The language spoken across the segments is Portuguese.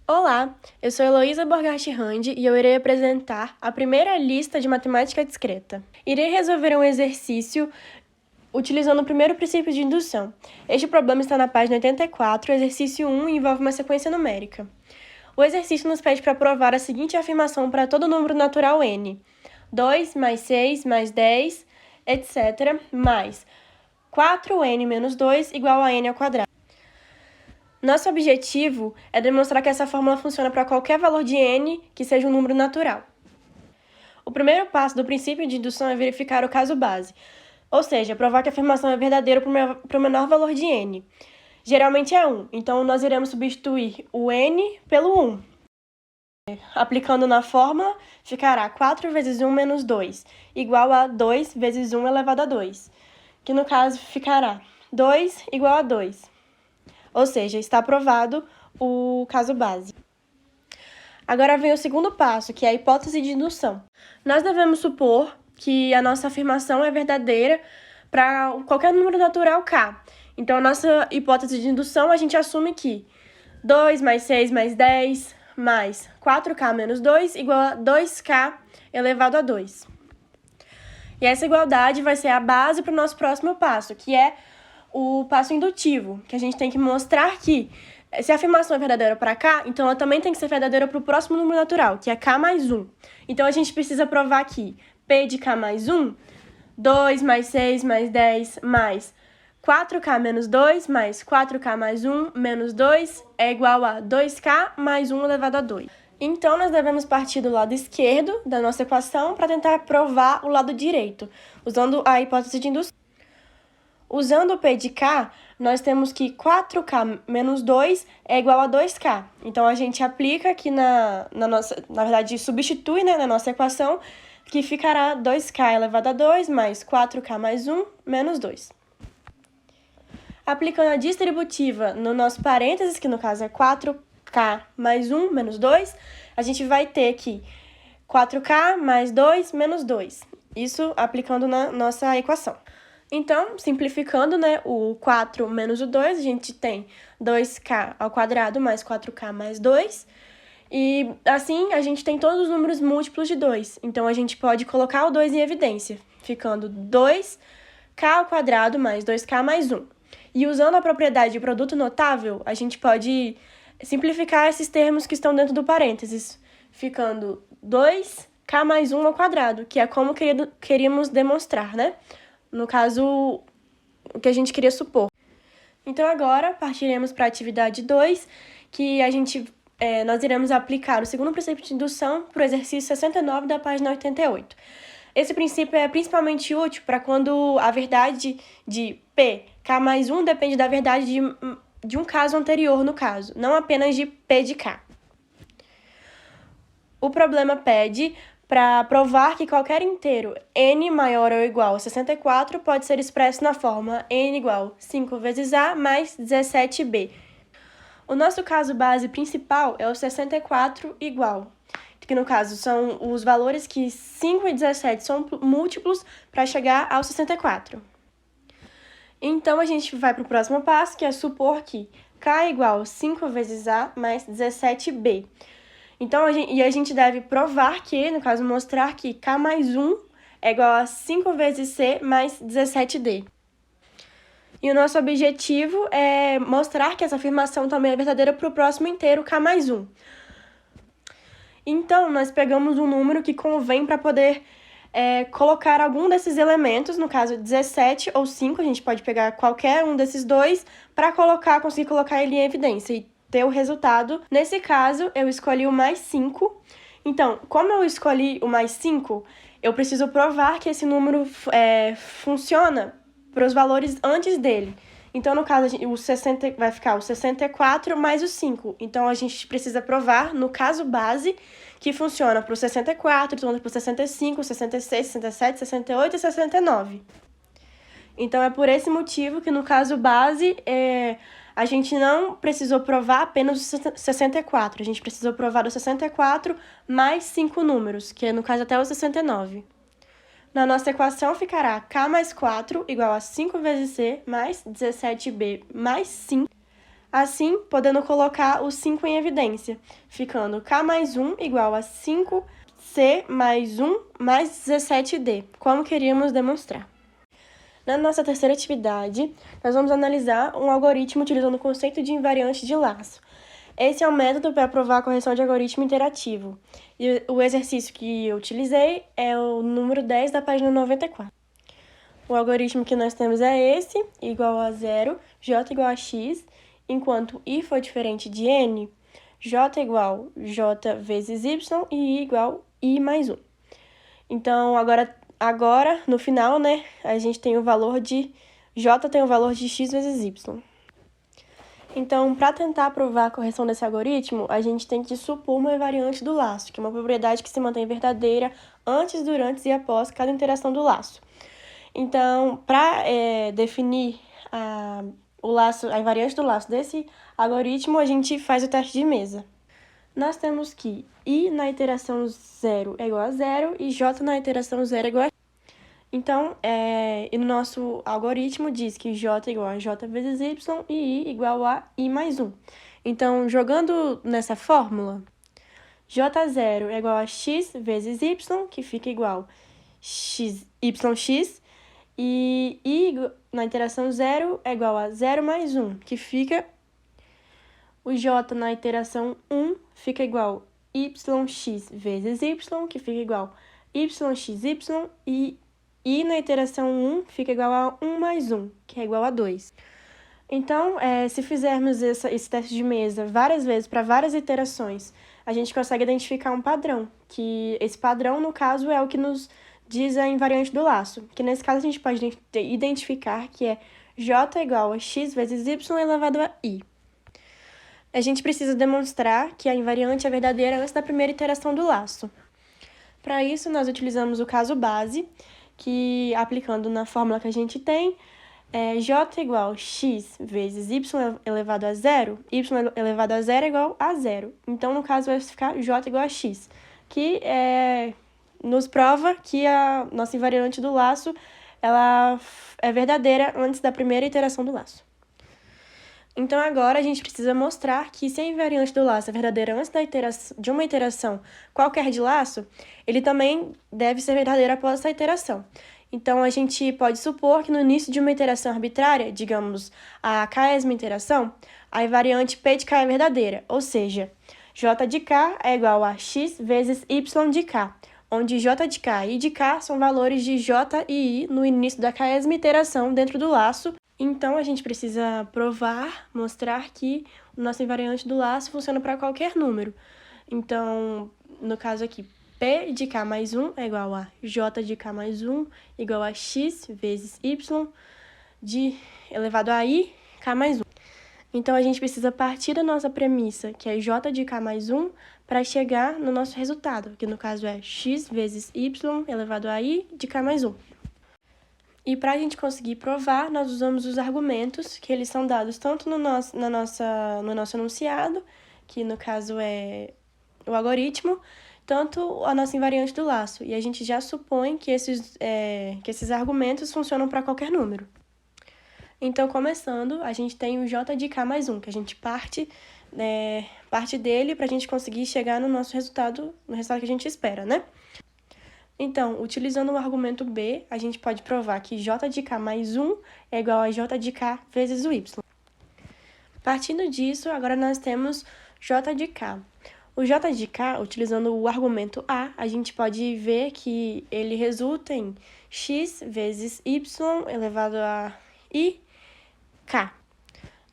Olá, eu sou Heloísa Borgatti Randi e eu irei apresentar a primeira lista de matemática discreta. Irei resolver um exercício utilizando o primeiro princípio de indução. Este problema está na página 84, exercício 1 e envolve uma sequência numérica. O exercício nos pede para provar a seguinte afirmação para todo número natural n: 2 mais 6 mais 10, etc., mais 4n menos 2 igual a n ao quadrado. Nosso objetivo é demonstrar que essa fórmula funciona para qualquer valor de n que seja um número natural. O primeiro passo do princípio de indução é verificar o caso base, ou seja, provar que a afirmação é verdadeira para o menor valor de n. Geralmente é 1, então nós iremos substituir o n pelo 1. Aplicando na fórmula, ficará 4 vezes 1 menos 2, igual a 2 vezes 1 elevado a 2, que no caso ficará 2 igual a 2. Ou seja, está aprovado o caso base. Agora vem o segundo passo, que é a hipótese de indução. Nós devemos supor que a nossa afirmação é verdadeira para qualquer número natural k. Então, a nossa hipótese de indução, a gente assume que 2 mais 6 mais 10 mais 4k menos 2 igual a 2k elevado a 2. E essa igualdade vai ser a base para o nosso próximo passo, que é o passo indutivo, que a gente tem que mostrar que se a afirmação é verdadeira para k, então ela também tem que ser verdadeira para o próximo número natural, que é k mais 1. Então, a gente precisa provar que p de k mais 1, 2 mais 6 mais 10 mais 4k menos 2 mais 4k mais 1 menos 2 é igual a 2k mais 1 elevado a 2. Então, nós devemos partir do lado esquerdo da nossa equação para tentar provar o lado direito, usando a hipótese de indução. Usando o p de k, nós temos que 4k menos 2 é igual a 2k. Então, a gente aplica aqui na verdade, substitui, na nossa equação, que ficará 2k elevado a 2 mais 4k mais 1 menos 2. Aplicando a distributiva no nosso parênteses, que no caso é 4k mais 1 menos 2, a gente vai ter que 4k mais 2 menos 2. Isso aplicando na nossa equação. Então, simplificando, o 4 menos o 2, a gente tem 2k ao quadrado mais 4k mais 2. E, assim, a gente tem todos os números múltiplos de 2. Então, a gente pode colocar o 2 em evidência, ficando 2k ao quadrado mais 2k mais 1. E usando a propriedade de produto notável, a gente pode simplificar esses termos que estão dentro do parênteses, ficando 2k mais 1 ao quadrado, que é como queríamos demonstrar, No caso, o que a gente queria supor. Então, agora, partiremos para a atividade 2, que nós iremos aplicar o segundo princípio de indução para o exercício 69 da página 88. Esse princípio é principalmente útil para quando a verdade de P, K mais 1, depende da verdade de um caso anterior no caso, não apenas de P de K. O problema pede para provar que qualquer inteiro n maior ou igual a 64 pode ser expresso na forma n igual 5 vezes a mais 17b. O nosso caso base principal é o 64 igual, que no caso são os valores que 5 e 17 são múltiplos para chegar ao 64. Então, a gente vai para o próximo passo, que é supor que k é igual a 5 vezes a mais 17b. Então, a gente deve provar que, no caso, mostrar que k mais 1 é igual a 5 vezes c mais 17d. E o nosso objetivo é mostrar que essa afirmação também é verdadeira para o próximo inteiro, k mais 1. Então, nós pegamos um número que convém para poder colocar algum desses elementos, no caso 17 ou 5, a gente pode pegar qualquer um desses dois para conseguir colocar ele em evidência e ter o resultado. Nesse caso, eu escolhi o mais 5. Então, como eu escolhi o mais 5, eu preciso provar que esse número funciona para os valores antes dele. Então, no caso, vai ficar o 64 mais o 5. Então, a gente precisa provar, no caso base, que funciona para o 64, para o 65, 66, 67, 68 e 69. Então, é por esse motivo que, no caso base, a gente não precisou provar apenas o 64. A gente precisou provar o 64 mais 5 números, que é, no caso, até o 69. Na nossa equação ficará k mais 4 igual a 5 vezes c mais 17b mais 5. assim podendo colocar o 5 em evidência, ficando k mais 1 igual a 5c mais 1 mais 17d, como queríamos demonstrar. Na nossa terceira atividade, nós vamos analisar um algoritmo utilizando o conceito de invariante de laço. Esse é o método para provar a correção de algoritmo interativo. E o exercício que eu utilizei é o número 10 da página 94. O algoritmo que nós temos é esse, igual a 0, j igual a x, enquanto i for diferente de n, j igual j vezes y e i igual i mais 1. Então, agora no final, né, a gente tem o valor de j tem o valor de x vezes y. Então, para tentar provar a correção desse algoritmo, a gente tem que supor uma invariante do laço, que é uma propriedade que se mantém verdadeira antes, durante e após cada interação do laço. Então, para definir a invariante do laço desse algoritmo, a gente faz o teste de mesa. Nós temos que i na iteração 0 é igual a 0 e j na iteração 0 é igual a x. Então, e no nosso algoritmo diz que j igual a j vezes y e i igual a i mais 1. Então, jogando nessa fórmula, j0 é igual a x vezes y, que fica igual yx, e i na iteração 0 é igual a 0 mais 1, que fica o j na iteração 1 fica igual yx vezes y, que fica igual yxy, e i na iteração 1 fica igual a 1 mais 1, que é igual a 2. Então, se fizermos esse teste de mesa várias vezes para várias iterações, a gente consegue identificar um padrão, que esse padrão, no caso, é o que nos diz a invariante do laço, que nesse caso a gente pode identificar que é j igual a x vezes y elevado a i. A gente precisa demonstrar que a invariante é verdadeira antes da primeira iteração do laço. Para isso, nós utilizamos o caso base, que aplicando na fórmula que a gente tem, j igual a x vezes y elevado a 0, y elevado a 0 é igual a 0. Então, no caso, vai ficar j igual a x, que nos prova que a nossa invariante do laço ela é verdadeira antes da primeira iteração do laço. Então, agora a gente precisa mostrar que se a invariante do laço é verdadeira antes de uma iteração qualquer de laço, ele também deve ser verdadeiro após essa iteração. Então, a gente pode supor que no início de uma iteração arbitrária, digamos, a késima interação, a invariante P de K é verdadeira, ou seja, J de K é igual a x vezes y de K, onde J de K e I de K são valores de J e I no início da késima iteração dentro do laço. Então, a gente precisa mostrar que o nosso invariante do laço funciona para qualquer número. Então, no caso aqui, P de K mais 1 é igual a J de K mais 1 igual a x vezes y elevado a I, K mais 1. Então, a gente precisa partir da nossa premissa, que é J de K mais 1, para chegar no nosso resultado, que no caso é x vezes y elevado a I de K mais 1. E para a gente conseguir provar, nós usamos os argumentos, que eles são dados tanto no nosso enunciado, que no caso é o algoritmo, tanto a nossa invariante do laço. E a gente já supõe que esses argumentos funcionam para qualquer número. Então, começando, a gente tem o j de k mais 1, que a gente parte dele para a gente conseguir chegar no nosso resultado, no resultado que a gente espera, né? Então, utilizando o argumento B, a gente pode provar que j de k mais 1 é igual a j de k vezes o y. Partindo disso, agora nós temos j de k. O j de k, utilizando o argumento A, gente pode ver que ele resulta em x vezes y elevado a i, k.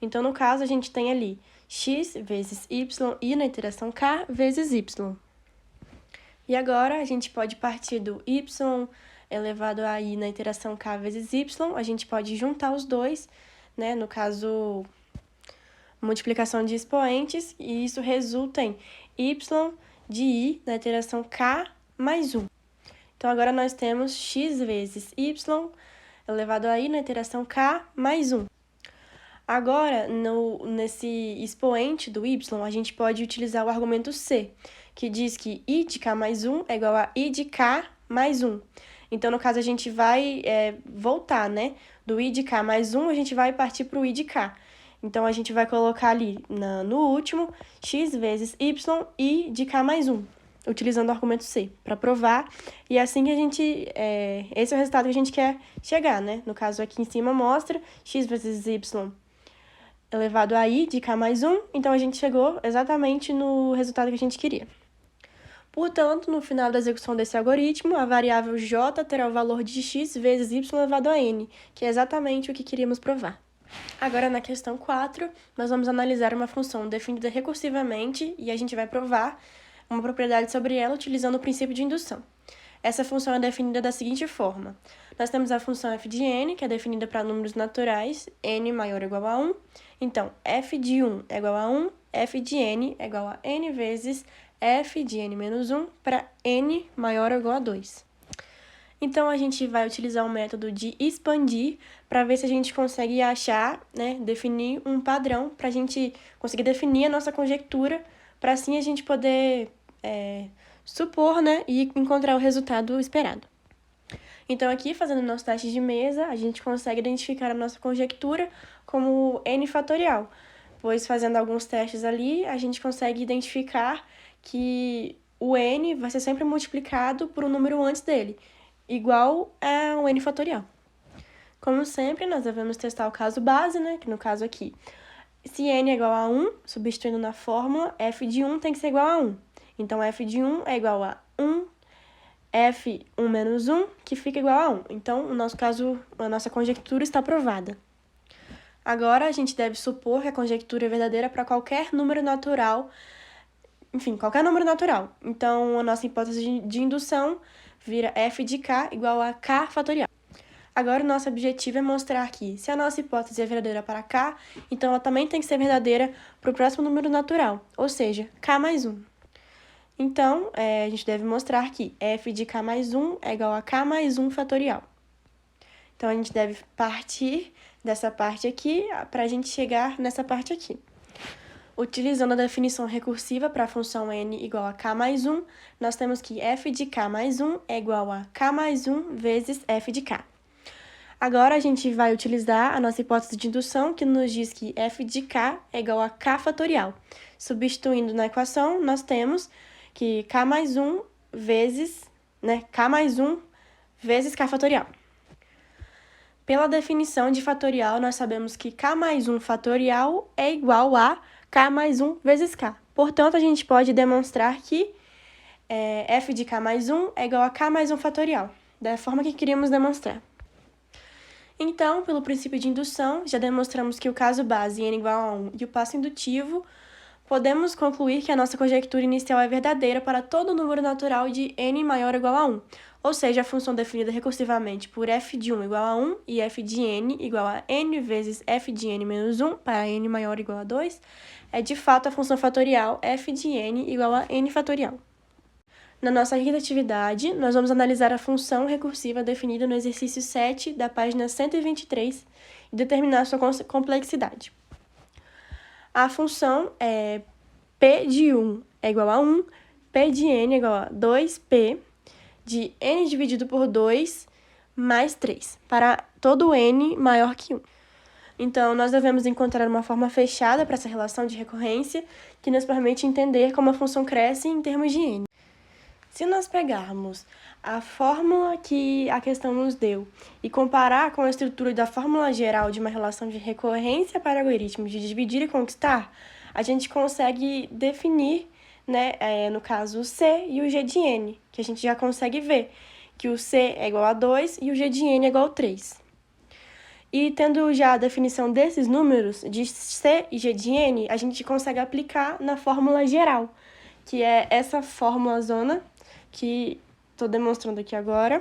Então, no caso, a gente tem ali x vezes y, i na iteração k, vezes y. E agora, a gente pode partir do y elevado a i na iteração k vezes y, a gente pode juntar os dois, né? No caso, multiplicação de expoentes, e isso resulta em y de i na iteração k mais 1. Então, agora nós temos x vezes y elevado a i na iteração k mais 1. Agora, nesse expoente do y, a gente pode utilizar o argumento C, que diz que i de k mais 1 é igual a i de k mais 1. Então, no caso, a gente vai voltar, né? Do i de k mais 1, a gente vai partir para o i de k. Então, a gente vai colocar ali no último x vezes y e de k mais 1, utilizando o argumento c, para provar. E é assim que a gente... esse é o resultado que a gente quer chegar, né? No caso, aqui em cima mostra x vezes y elevado a i de k mais 1. Então, a gente chegou exatamente no resultado que a gente queria. Portanto, no final da execução desse algoritmo, a variável j terá o valor de x vezes y elevado a n, que é exatamente o que queríamos provar. Agora, na questão 4, nós vamos analisar uma função definida recursivamente e a gente vai provar uma propriedade sobre ela utilizando o princípio de indução. Essa função é definida da seguinte forma. Nós temos a função f de n, que é definida para números naturais, n maior ou igual a 1. Então, f de 1 é igual a 1, f de n é igual a n vezes f de n menos 1 para n maior ou igual a 2. Então, a gente vai utilizar o método de expandir para ver se a gente consegue achar, né, definir um padrão para a gente conseguir definir a nossa conjectura, para assim a gente poder supor, né, e encontrar o resultado esperado. Então, aqui, fazendo nosso teste de mesa, a gente consegue identificar a nossa conjectura como n fatorial, pois fazendo alguns testes ali, a gente consegue identificar que o n vai ser sempre multiplicado por um número antes dele, igual a um n fatorial. Como sempre, nós devemos testar o caso base, né, que no caso aqui, se n é igual a 1, substituindo na fórmula, f de 1 tem que ser igual a 1. Então, f de 1 é igual a 1, f1 menos 1, que fica igual a 1. Então, no nosso caso, a nossa conjectura está provada. Agora, a gente deve supor que a conjectura é verdadeira para qualquer número natural, enfim, qualquer número natural. Então, a nossa hipótese de indução vira f de k igual a k fatorial. Agora, o nosso objetivo é mostrar que, se a nossa hipótese é verdadeira para k, então ela também tem que ser verdadeira para o próximo número natural, ou seja, k mais 1. Então, a gente deve mostrar que f de k mais 1 é igual a k mais 1 fatorial. Então, a gente deve partir dessa parte aqui para a gente chegar nessa parte aqui. Utilizando a definição recursiva para a função n igual a k mais 1, nós temos que f de k mais 1 é igual a k mais 1 vezes f de k. Agora, a gente vai utilizar a nossa hipótese de indução, que nos diz que f de k é igual a k fatorial. Substituindo na equação, nós temos que k mais 1 vezes, k mais 1 vezes k fatorial. Pela definição de fatorial, nós sabemos que k mais 1 fatorial é igual a k mais 1 vezes k. Portanto, a gente pode demonstrar que f de k mais 1 é igual a k mais 1 fatorial, da forma que queríamos demonstrar. Então, pelo princípio de indução, já demonstramos que o caso base n igual a 1 e o passo indutivo, podemos concluir que a nossa conjectura inicial é verdadeira para todo número natural de n maior ou igual a 1, ou seja, a função definida recursivamente por f de 1 igual a 1 e f de n igual a n vezes f de n menos 1 para n maior ou igual a 2, é de fato a função fatorial f de n igual a n fatorial. Na nossa quinta atividade, nós vamos analisar a função recursiva definida no exercício 7 da página 123 e determinar sua complexidade. A função é p de 1 é igual a 1, p de n é igual a 2p de n dividido por 2 mais 3, para todo n maior que 1. Então, nós devemos encontrar uma forma fechada para essa relação de recorrência que nos permite entender como a função cresce em termos de n. Se nós pegarmos a fórmula que a questão nos deu e comparar com a estrutura da fórmula geral de uma relação de recorrência para algoritmos de dividir e conquistar, a gente consegue definir, no caso, o C e o G de N, que a gente já consegue ver que o C é igual a 2 e o G de N é igual a 3. E tendo já a definição desses números, de C e G de N, a gente consegue aplicar na fórmula geral, que é essa fórmula zona que estou demonstrando aqui agora.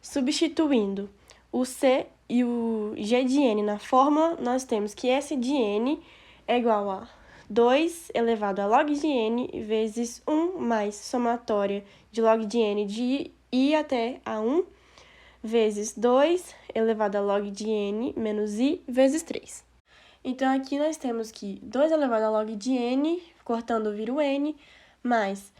Substituindo o C e o G de N na fórmula, nós temos que S de N é igual a 2 elevado a log de N vezes 1 mais somatória de log de N de I até a 1 vezes 2 elevado a log de N menos I vezes 3. Então, aqui nós temos que 2 elevado a log de N, cortando vira o N, mais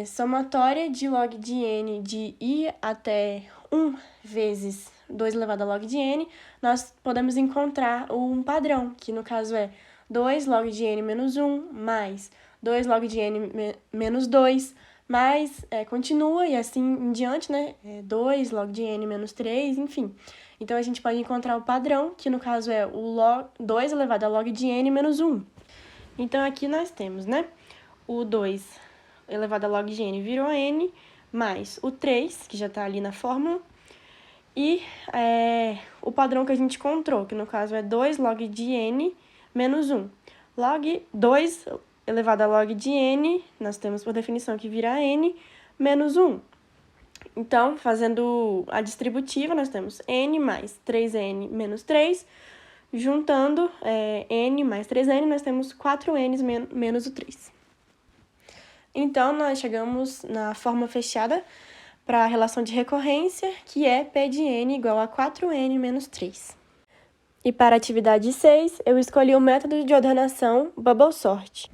somatória de log de N de I até 1 vezes 2 elevado a log de n, nós podemos encontrar um padrão, que no caso é 2 log de n menos 1 mais 2 log de n menos 2, mais continua e assim em diante, né? 2 log de n menos 3, enfim. Então, a gente pode encontrar o padrão, que no caso é o 2 elevado a log de n menos 1. Então, aqui nós temos, né? O 2 elevado a log de n virou n, mais o 3, que já está ali na fórmula, e o padrão que a gente encontrou, que no caso é 2 log de n menos 1. Log 2 elevado a log de n, nós temos por definição que vira n, menos 1. Então, fazendo a distributiva, nós temos n mais 3n menos 3, juntando n mais 3n, nós temos 4n menos o 3. Então, nós chegamos na forma fechada para a relação de recorrência, que é P de n igual a 4n menos 3. E para a atividade 6, eu escolhi o método de ordenação Bubble Sort.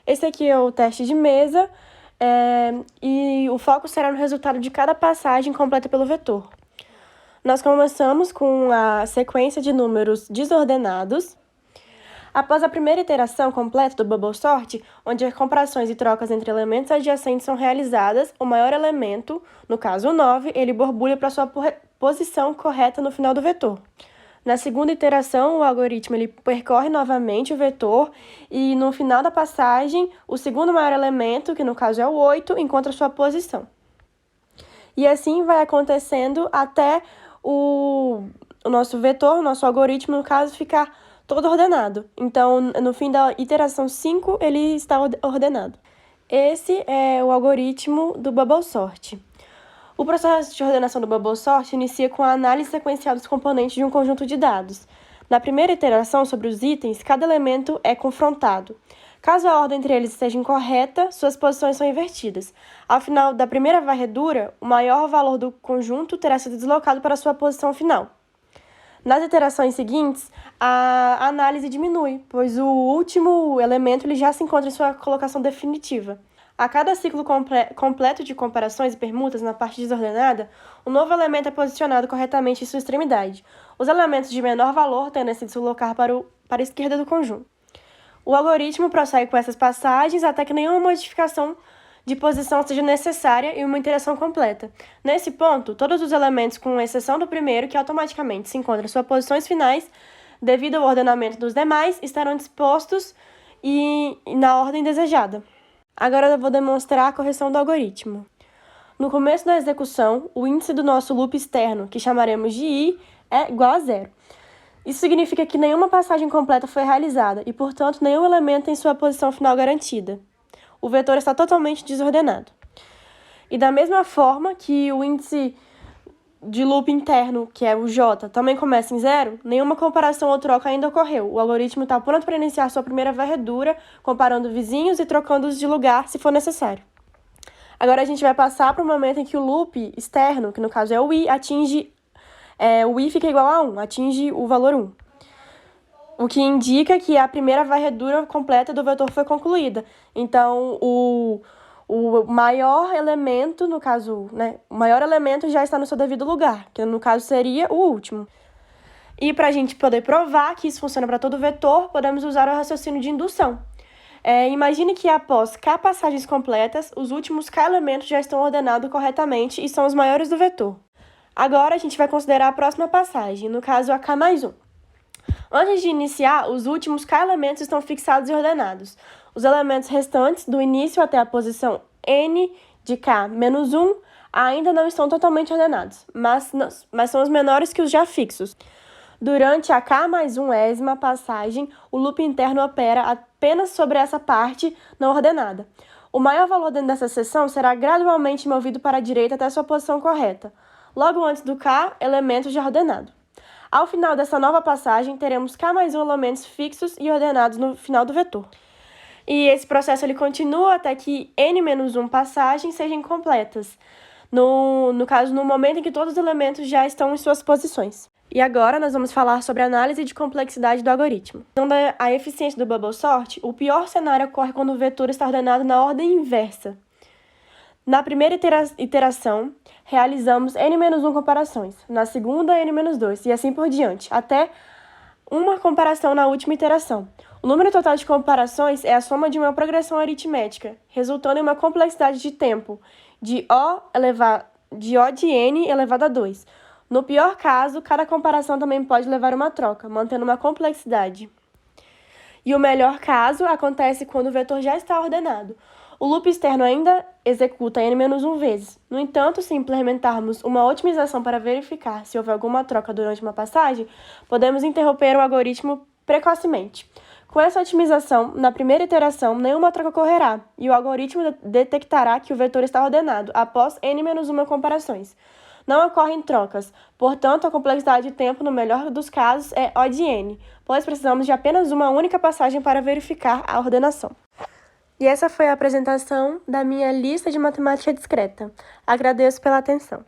Esse aqui é o teste de mesa, e o foco será no resultado de cada passagem completa pelo vetor. Nós começamos com a sequência de números desordenados. Após a primeira iteração completa do Bubble Sort, onde as comparações e trocas entre elementos adjacentes são realizadas, o maior elemento, no caso o 9, ele borbulha para sua posição correta no final do vetor. Na segunda iteração, o algoritmo ele percorre novamente o vetor e, no final da passagem, o segundo maior elemento, que no caso é o 8, encontra sua posição. E assim vai acontecendo até o nosso vetor, o nosso algoritmo, no caso, ficar todo ordenado. Então, no fim da iteração 5, ele está ordenado. Esse é o algoritmo do Bubble Sort. O processo de ordenação do Bubble Sort inicia com a análise sequencial dos componentes de um conjunto de dados. Na primeira iteração sobre os itens, cada elemento é confrontado. Caso a ordem entre eles esteja incorreta, suas posições são invertidas. Ao final da primeira varredura, o maior valor do conjunto terá sido deslocado para sua posição final. Nas iterações seguintes, a análise diminui, pois o último elemento ele já se encontra em sua colocação definitiva. A cada ciclo completo de comparações e permutas na parte desordenada, um novo elemento é posicionado corretamente em sua extremidade. Os elementos de menor valor tendem a se deslocar para a esquerda do conjunto. O algoritmo prossegue com essas passagens até que nenhuma modificação de posição seja necessária e uma iteração completa. Nesse ponto, todos os elementos, com exceção do primeiro, que automaticamente se encontram em suas posições finais, devido ao ordenamento dos demais, estarão dispostos e na ordem desejada. Agora eu vou demonstrar a correção do algoritmo. No começo da execução, o índice do nosso loop externo, que chamaremos de i, é igual a 0. Isso significa que nenhuma passagem completa foi realizada e, portanto, nenhum elemento tem sua posição final garantida. O vetor está totalmente desordenado. E da mesma forma que o índice de loop interno, que é o j, também começa em 0, nenhuma comparação ou troca ainda ocorreu. O algoritmo está pronto para iniciar sua primeira varredura, comparando vizinhos e trocando-os de lugar se for necessário. Agora a gente vai passar para o momento em que o loop externo, que no caso é o i, o i fica igual a 1, atinge o valor 1. O que indica que a primeira varredura completa do vetor foi concluída. Então, o maior elemento, no caso, o maior elemento já está no seu devido lugar, que no caso seria o último. E para a gente poder provar que isso funciona para todo vetor, podemos usar o raciocínio de indução. Imagine que após k passagens completas, os últimos k elementos já estão ordenados corretamente e são os maiores do vetor. Agora a gente vai considerar a próxima passagem, no caso a k mais 1. Antes de iniciar, os últimos k elementos estão fixados e ordenados. Os elementos restantes, do início até a posição n de k menos 1, ainda não estão totalmente ordenados, mas são os menores que os já fixos. Durante a k mais 1ª passagem, o loop interno opera apenas sobre essa parte não ordenada. O maior valor dentro dessa seção será gradualmente movido para a direita até sua posição correta, logo antes do k elemento já ordenado. Ao final dessa nova passagem, teremos k mais 1 elementos fixos e ordenados no final do vetor. E esse processo ele continua até que n menos 1 passagens sejam completas, no caso, no momento em que todos os elementos já estão em suas posições. E agora nós vamos falar sobre a análise de complexidade do algoritmo. Então, a eficiência do Bubble Sort, o pior cenário ocorre quando o vetor está ordenado na ordem inversa. Na primeira iteração, realizamos n-1 comparações, na segunda, n-2, e assim por diante, até uma comparação na última iteração. O número total de comparações é a soma de uma progressão aritmética, resultando em uma complexidade de tempo de O de n elevado a 2. No pior caso, cada comparação também pode levar uma troca, mantendo uma complexidade. E o melhor caso acontece quando o vetor já está ordenado. O loop externo ainda executa n-1 vezes. No entanto, se implementarmos uma otimização para verificar se houve alguma troca durante uma passagem, podemos interromper o algoritmo precocemente. Com essa otimização, na primeira iteração, nenhuma troca ocorrerá, e o algoritmo detectará que o vetor está ordenado após n-1 comparações. Não ocorrem trocas, portanto, a complexidade de tempo, no melhor dos casos, é O de n, pois precisamos de apenas uma única passagem para verificar a ordenação. E essa foi a apresentação da minha lista de matemática discreta. Agradeço pela atenção.